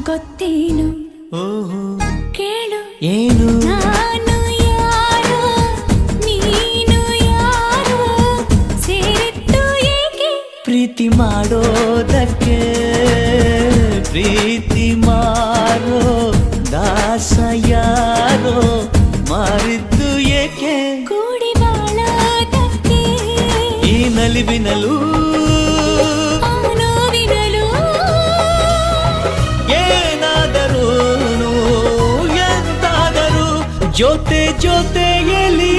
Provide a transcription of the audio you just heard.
ಗೊತ್ತೇನು ಓಹೋ ಕೇಳು ಏನು ನಾನು ಯಾರೋ ನೀನು ಯಾರೋ ಸೇರಿತ್ತು ಏಕೆ ಪ್ರೀತಿ ಮಾಡೋದಕ್ಕೆ ಪ್ರೀತಿ ಮಾರೋ ದಾಸ ಯಾರೋ ಮಾರಿದ್ದು ಏಕೆ ಕೂಡಿ ಬಾಳೋದಕ್ಕೆ ಈ ನಲಿವಿನಲು ನೋವಿನಲು ಏನಾದರೂ ಎಂತಾದರೂ ಜೊತೆ ಜೊತೆಯಲ್ಲಿ